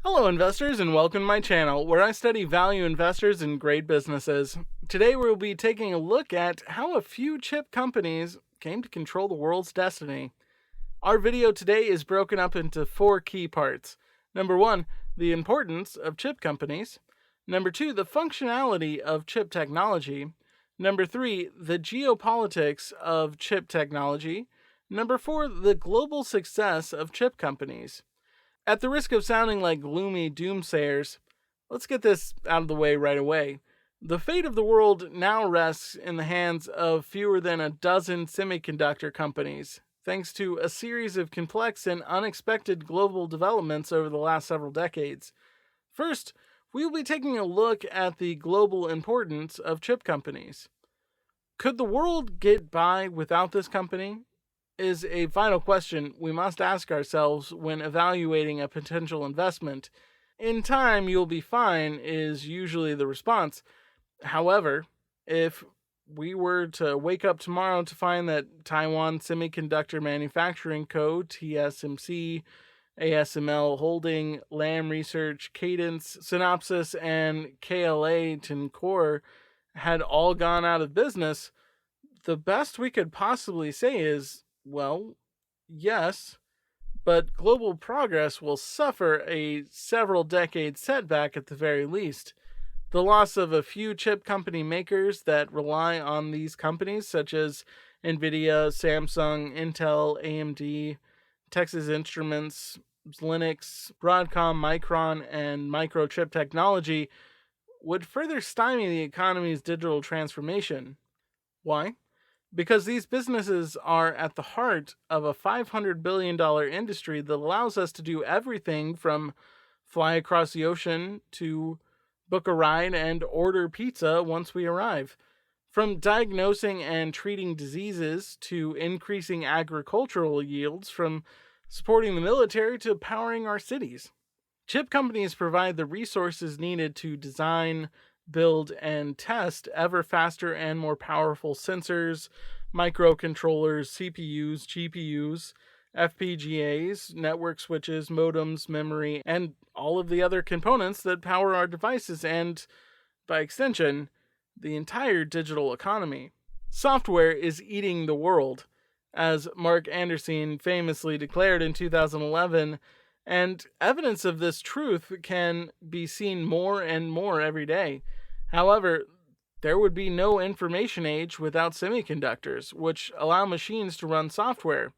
Hello investors and welcome to my channel where I study value investors in great businesses. Today we will be taking a look at how a few chip companies came to control the world's destiny. Our video today is broken up into 4 key parts. Number 1, the importance of chip companies. Number 2, the functionality of chip technology. Number 3, the geopolitics of chip technology. Number 4, the global success of chip companies. At the risk of sounding like gloomy doomsayers, let's get this out of the way right away. The fate of the world now rests in the hands of fewer than a dozen semiconductor companies, thanks to a series of complex and unexpected global developments over the last several decades. First, we will be taking a look at the global importance of chip companies. Could the world get by without this company? Is a vital question we must ask ourselves when evaluating a potential investment. In time, you'll be fine is usually the response. However, if we were to wake up tomorrow to find that Taiwan Semiconductor Manufacturing Co., TSMC, ASML Holding, Lam Research, Cadence, Synopsys, and KLA Tencor had all gone out of business, the best we could possibly say is, well, yes, but global progress will suffer a several decade setback at the very least. The loss of a few chip company makers that rely on these companies, such as Nvidia, Samsung, Intel, AMD, Texas Instruments, Linux, Broadcom, Micron, and Microchip Technology, would further stymie the economy's digital transformation. Why? Because these businesses are at the heart of a $500 billion industry that allows us to do everything from fly across the ocean to book a ride and order pizza once we arrive. From diagnosing and treating diseases to increasing agricultural yields, from supporting the military to powering our cities. Chip companies provide the resources needed to design, build, and test ever faster and more powerful sensors, microcontrollers, CPUs, GPUs, FPGAs, network switches, modems, memory, and all of the other components that power our devices and, by extension, the entire digital economy. Software is eating the world, as Mark Anderson famously declared in 2011, and evidence of this truth can be seen more and more every day. However, there would be no information age without semiconductors, which allow machines to run software.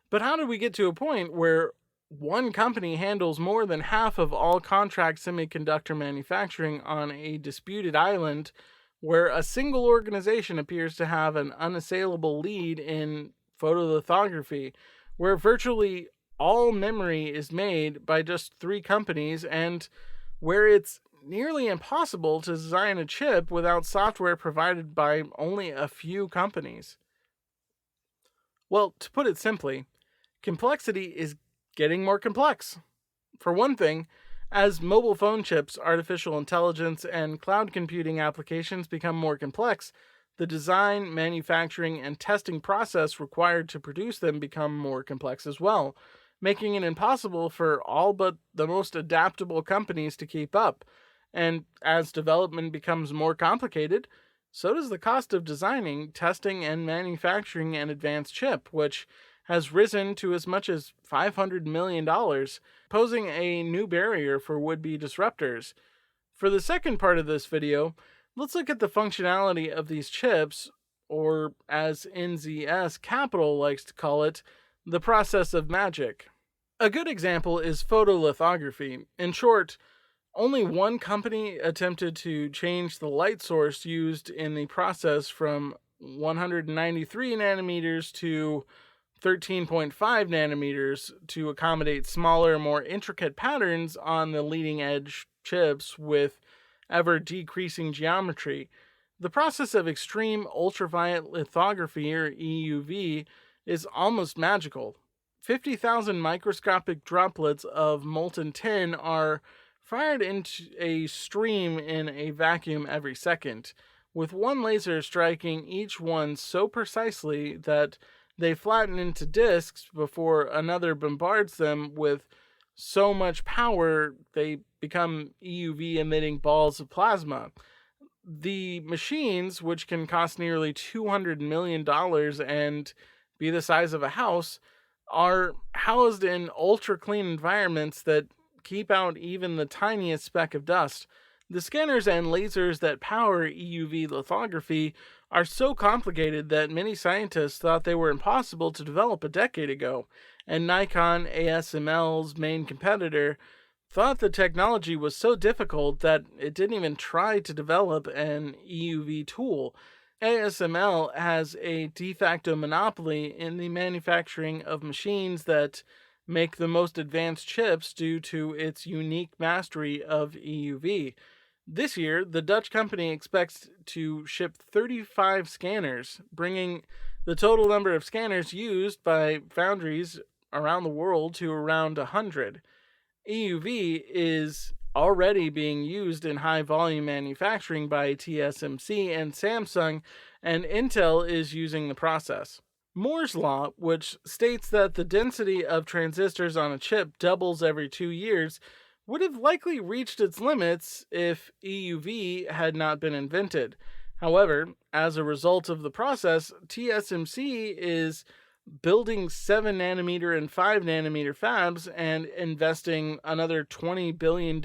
But how did we get to a point where one company handles more than half of all contract semiconductor manufacturing on a disputed island, where a single organization appears to have an unassailable lead in photolithography, where virtually all memory is made by just 3 companies, and where it's nearly impossible to design a chip without software provided by only a few companies? Well, to put it simply, complexity is getting more complex. For one thing, as mobile phone chips, artificial intelligence, and cloud computing applications become more complex, the design, manufacturing, and testing process required to produce them become more complex as well, making it impossible for all but the most adaptable companies to keep up. And as development becomes more complicated, so does the cost of designing, testing, and manufacturing an advanced chip, which has risen to as much as $500 million, posing a new barrier for would-be disruptors. For the second part of this video, let's look at the functionality of these chips, or as NZS Capital likes to call it, the process of magic. A good example is photolithography. In short, only one company attempted to change the light source used in the process from 193 nanometers to 13.5 nanometers to accommodate smaller, more intricate patterns on the leading edge chips with ever decreasing geometry. The process of extreme ultraviolet lithography, or EUV, is almost magical. 50,000 microscopic droplets of molten tin are fired into a stream in a vacuum every second, with one laser striking each one so precisely that they flatten into disks before another bombards them with so much power they become EUV emitting balls of plasma. The machines, which can cost nearly $200 million and be the size of a house, are housed in ultra clean environments that keep out even the tiniest speck of dust. The scanners and lasers that power EUV lithography are so complicated that many scientists thought they were impossible to develop a decade ago, and Nikon, ASML's main competitor, thought the technology was so difficult that it didn't even try to develop an EUV tool. ASML has a de facto monopoly in the manufacturing of machines that make the most advanced chips due to its unique mastery of EUV. This year, the Dutch company expects to ship 35 scanners, bringing the total number of scanners used by foundries around the world to around 100. EUV is already being used in high volume manufacturing by TSMC and Samsung, and Intel is using the process. Moore's Law, which states that the density of transistors on a chip doubles every 2 years, would have likely reached its limits if EUV had not been invented. However, as a result of the process, TSMC is building 7 nanometer and 5 nanometer fabs and investing another $20 billion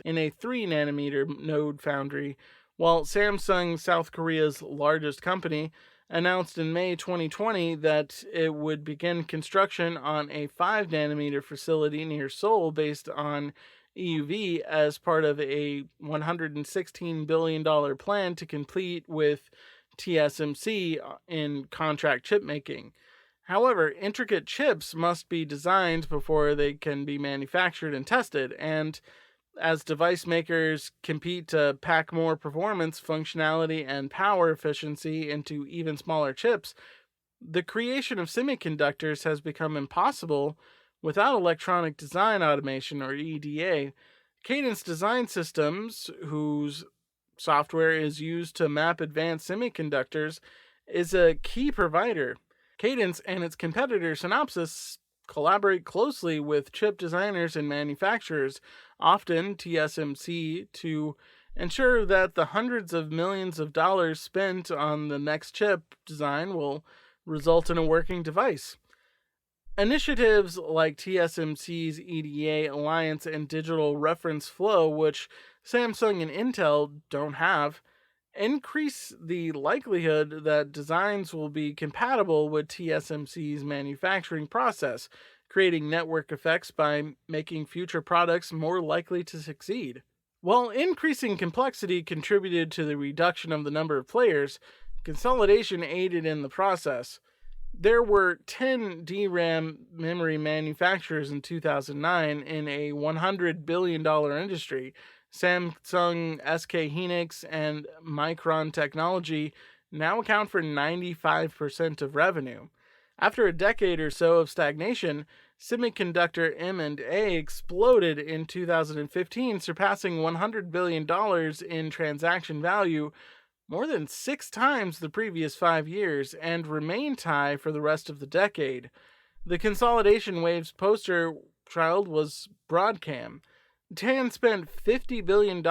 in a 3 nanometer node foundry, while Samsung, South Korea's largest company, announced in May 2020 that it would begin construction on a 5 nanometer facility near Seoul based on EUV as part of a $116 billion plan to compete with TSMC in contract chip making. However, intricate chips must be designed before they can be manufactured and tested, and as device makers compete to pack more performance, functionality, and power efficiency into even smaller chips, the creation of semiconductors has become impossible without electronic design automation, or EDA. Cadence Design Systems, whose software is used to map advanced semiconductors, is a key provider. Cadence and its competitor Synopsys collaborate closely with chip designers and manufacturers, often TSMC, to ensure that the hundreds of millions of dollars spent on the next chip design will result in a working device. Initiatives like TSMC's EDA Alliance and Digital Reference Flow, which Samsung and Intel don't have, increase the likelihood that designs will be compatible with TSMC's manufacturing process, creating network effects by making future products more likely to succeed. While increasing complexity contributed to the reduction of the number of players, consolidation aided in the process. There were 10 DRAM memory manufacturers in 2009 in a $100 billion industry. Samsung, SK Hynix, and Micron Technology now account for 95% of revenue. After a decade or so of stagnation, semiconductor M&A exploded in 2015, surpassing $100 billion in transaction value, more than 6 times the previous 5 years, and remained high for the rest of the decade. The consolidation wave's poster child was Broadcom. Tan spent $50 billion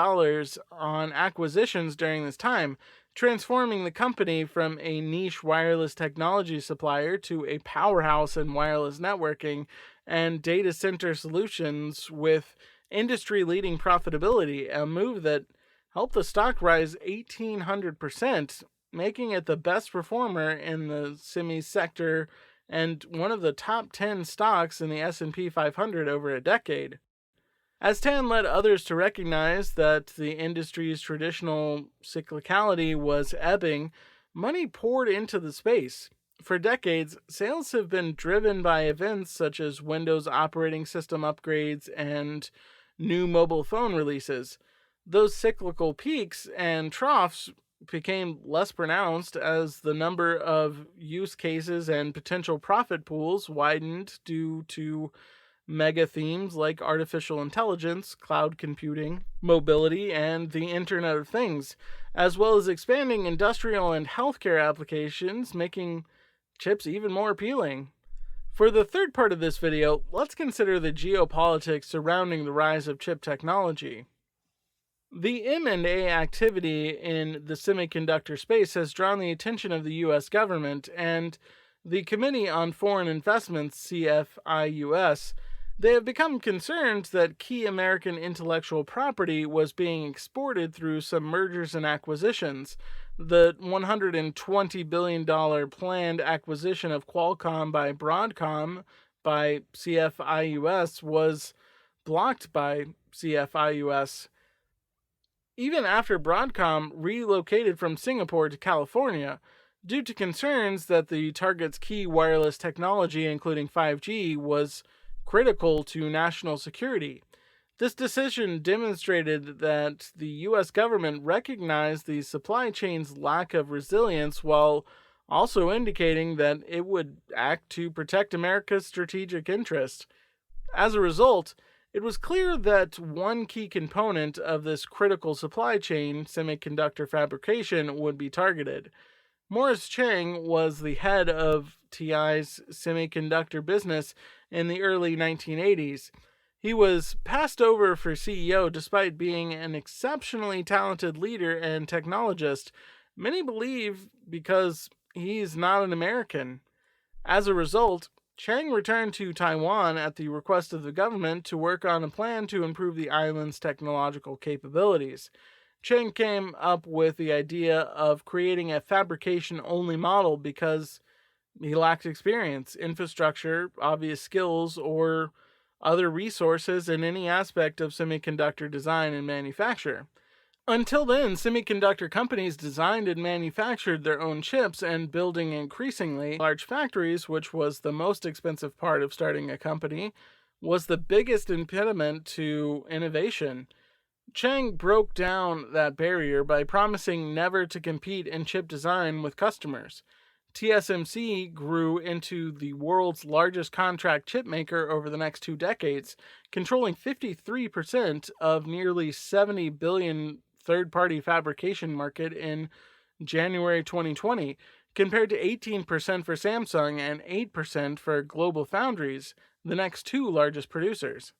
on acquisitions during this time, transforming the company from a niche wireless technology supplier to a powerhouse in wireless networking and data center solutions with industry-leading profitability, a move that helped the stock rise 1,800%, making it the best performer in the semi sector and one of the top 10 stocks in the S&P 500 over a decade. As Tan led others to recognize that the industry's traditional cyclicality was ebbing, money poured into the space. For decades, sales have been driven by events such as Windows operating system upgrades and new mobile phone releases. Those cyclical peaks and troughs became less pronounced as the number of use cases and potential profit pools widened due to mega themes like artificial intelligence, cloud computing, mobility, and the Internet of Things, as well as expanding industrial and healthcare applications, making chips even more appealing. For the third part of this video, let's consider the geopolitics surrounding the rise of chip technology. The M&A activity in the semiconductor space has drawn the attention of the US government and the Committee on Foreign Investments, CFIUS. They have become concerned that key American intellectual property was being exported through some mergers and acquisitions. The $120 billion planned acquisition of Qualcomm by Broadcom by CFIUS was blocked by CFIUS even after Broadcom relocated from Singapore to California due to concerns that the target's key wireless technology, including 5G, was critical to national security. This decision demonstrated that the US government recognized the supply chain's lack of resilience while also indicating that it would act to protect America's strategic interest. As a result, it was clear that one key component of this critical supply chain, semiconductor fabrication, would be targeted. Morris Chang was the head of TI's semiconductor business in the early 1980s. He was passed over for CEO despite being an exceptionally talented leader and technologist, many believe because he's not an American. As a result, Chang returned to Taiwan at the request of the government to work on a plan to improve the island's technological capabilities. Chang came up with the idea of creating a fabrication-only model because he lacked experience, infrastructure, obvious skills, or other resources in any aspect of semiconductor design and manufacture. Until then, semiconductor companies designed and manufactured their own chips and building increasingly large factories, which was the most expensive part of starting a company, was the biggest impediment to innovation. Chang broke down that barrier by promising never to compete in chip design with customers. TSMC grew into the world's largest contract chipmaker over the next 2 decades, controlling 53% of nearly $70 billion third-party fabrication market in January 2020, compared to 18% for Samsung and 8% for Global Foundries, the next 2 largest producers.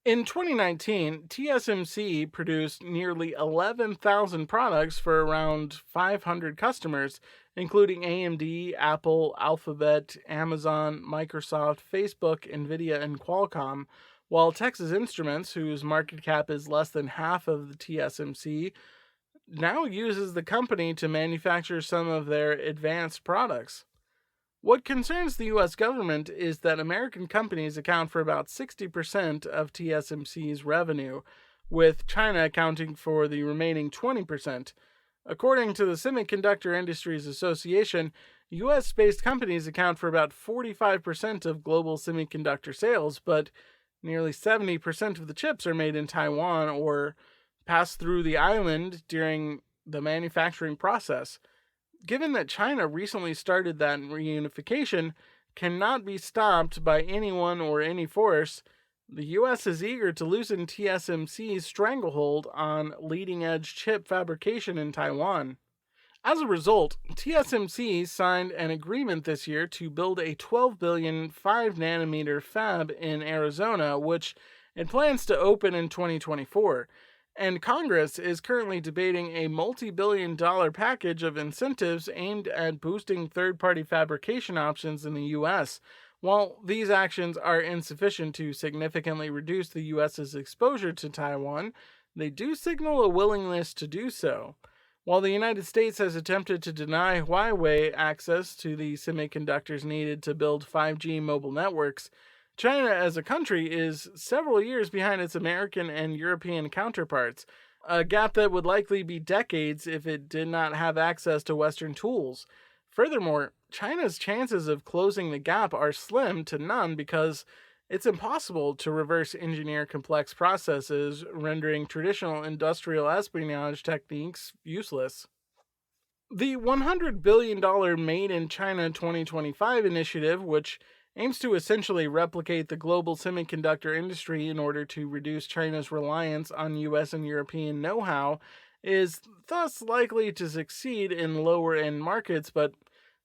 In 2019, TSMC produced nearly 11,000 products for around 500 customers, including AMD, Apple, Alphabet, Amazon, Microsoft, Facebook, Nvidia, and Qualcomm, while Texas Instruments, whose market cap is less than half of the TSMC, now uses the company to manufacture some of their advanced products. What concerns the US government is that American companies account for about 60% of TSMC's revenue, with China accounting for the remaining 20%. According to the Semiconductor Industries Association, US-based companies account for about 45% of global semiconductor sales, but nearly 70% of the chips are made in Taiwan or pass through the island during the manufacturing process. Given that China recently started that reunification cannot be stopped by anyone or any force, the US is eager to loosen TSMC's stranglehold on leading-edge chip fabrication in Taiwan. As a result, TSMC signed an agreement this year to build a $12 billion 5-nanometer fab in Arizona, which it plans to open in 2024. And Congress is currently debating a multi-billion-dollar package of incentives aimed at boosting third-party fabrication options in the U.S. While these actions are insufficient to significantly reduce the U.S.'s exposure to Taiwan, they do signal a willingness to do so. While the United States has attempted to deny Huawei access to the semiconductors needed to build 5G mobile networks, China as a country is several years behind its American and European counterparts, a gap that would likely be decades if it did not have access to Western tools. Furthermore, China's chances of closing the gap are slim to none because it's impossible to reverse engineer complex processes, rendering traditional industrial espionage techniques useless. The $100 billion Made in China 2025 initiative, which aims to essentially replicate the global semiconductor industry in order to reduce China's reliance on US and European know-how, is thus likely to succeed in lower-end markets, but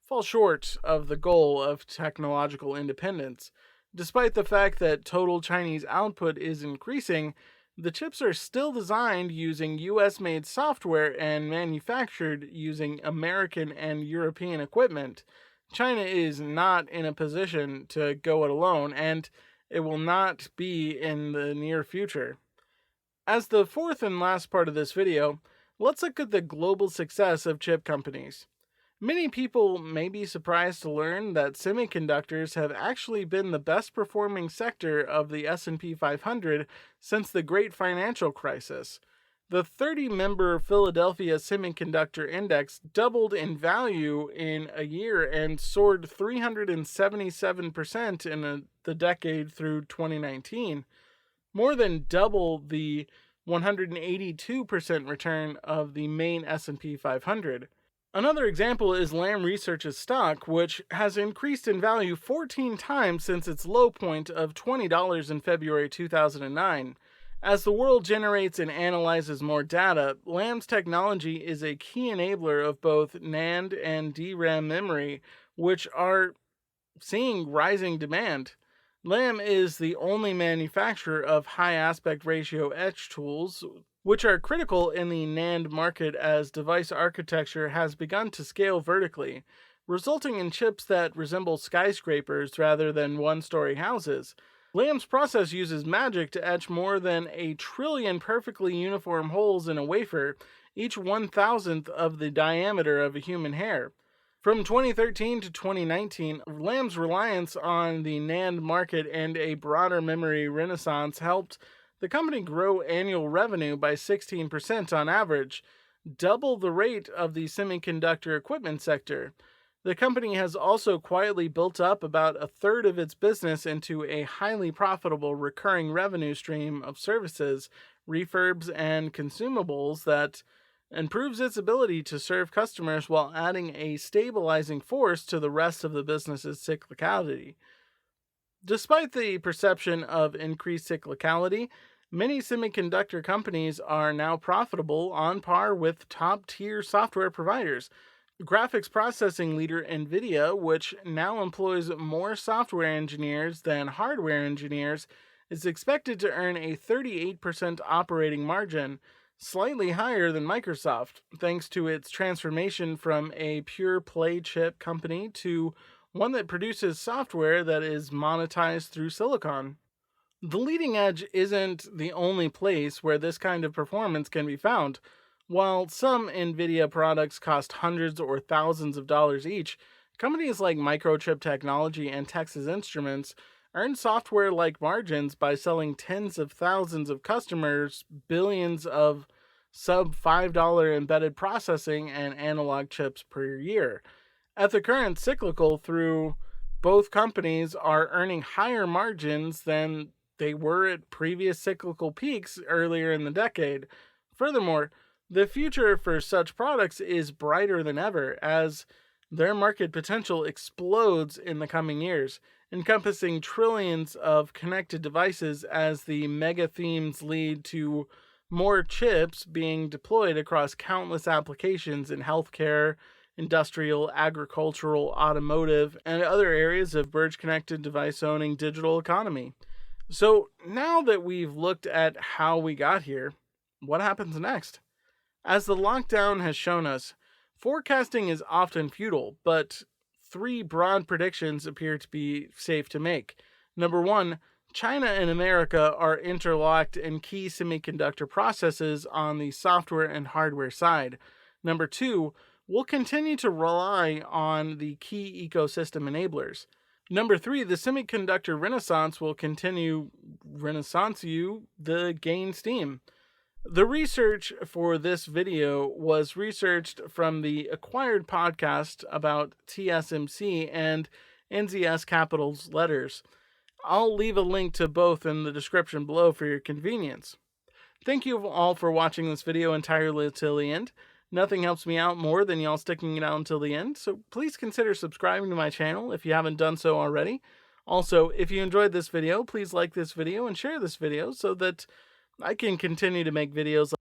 fall short of the goal of technological independence. Despite the fact that total Chinese output is increasing, the chips are still designed using US made software and manufactured using American and European equipment. China is not in a position to go it alone, and it will not be in the near future. As the fourth and last part of this video, let's look at the global success of chip companies. Many people may be surprised to learn that semiconductors have actually been the best performing sector of the S&P 500 since the Great Financial Crisis. The 30-member Philadelphia Semiconductor Index doubled in value in a year and soared 377% in the decade through 2019, more than double the 182% return of the main S&P 500. Another example is Lam Research's stock, which has increased in value 14 times since its low point of $20 in February 2009. As the world generates and analyzes more data, Lam's technology is a key enabler of both NAND and DRAM memory, which are seeing rising demand. Lam is the only manufacturer of high aspect ratio etch tools, which are critical in the NAND market as device architecture has begun to scale vertically, resulting in chips that resemble skyscrapers rather than one-story houses. Lam's process uses magic to etch more than 1 trillion perfectly uniform holes in a wafer, each 1,000th of the diameter of a human hair. From 2013 to 2019, Lam's reliance on the NAND market and a broader memory renaissance helped the company grow annual revenue by 16% on average, double the rate of the semiconductor equipment sector. The company has also quietly built up about a third of its business into a highly profitable recurring revenue stream of services, refurbs, and consumables that improves its ability to serve customers while adding a stabilizing force to the rest of the business's cyclicality. Despite the perception of increased cyclicality, many semiconductor companies are now profitable on par with top-tier software providers. Graphics processing leader NVIDIA, which now employs more software engineers than hardware engineers, is expected to earn a 38% operating margin, slightly higher than Microsoft, thanks to its transformation from a pure play chip company to one that produces software that is monetized through silicon. The leading edge isn't the only place where this kind of performance can be found. While some NVIDIA products cost hundreds or thousands of dollars each, companies like Microchip Technology and Texas Instruments earn software-like margins by selling tens of thousands of customers billions of sub-$5 embedded processing and analog chips per year. At the current cyclical through, both companies are earning higher margins than they were at previous cyclical peaks earlier in the decade. Furthermore, the future for such products is brighter than ever as their market potential explodes in the coming years, encompassing trillions of connected devices as the mega themes lead to more chips being deployed across countless applications in healthcare, industrial, agricultural, automotive, and other areas of Burge-connected device-owning digital economy. So now that we've looked at how we got here, what happens next? As the lockdown has shown us, forecasting is often futile, but 3 broad predictions appear to be safe to make. Number 1, China and America are interlocked in key semiconductor processes on the software and hardware side. Number 2, we'll continue to rely on the key ecosystem enablers. Number 3, the semiconductor renaissance will continue the gain steam. The research for this video was researched from the Acquired podcast about TSMC and NZS Capital's letters. I'll leave a link to both in the description below for your convenience. Thank you all for watching this video entirely till the end. Nothing helps me out more than y'all sticking it out until the end, so please consider subscribing to my channel if you haven't done so already. Also, if you enjoyed this video, please like this video and share this video so that I can continue to make videos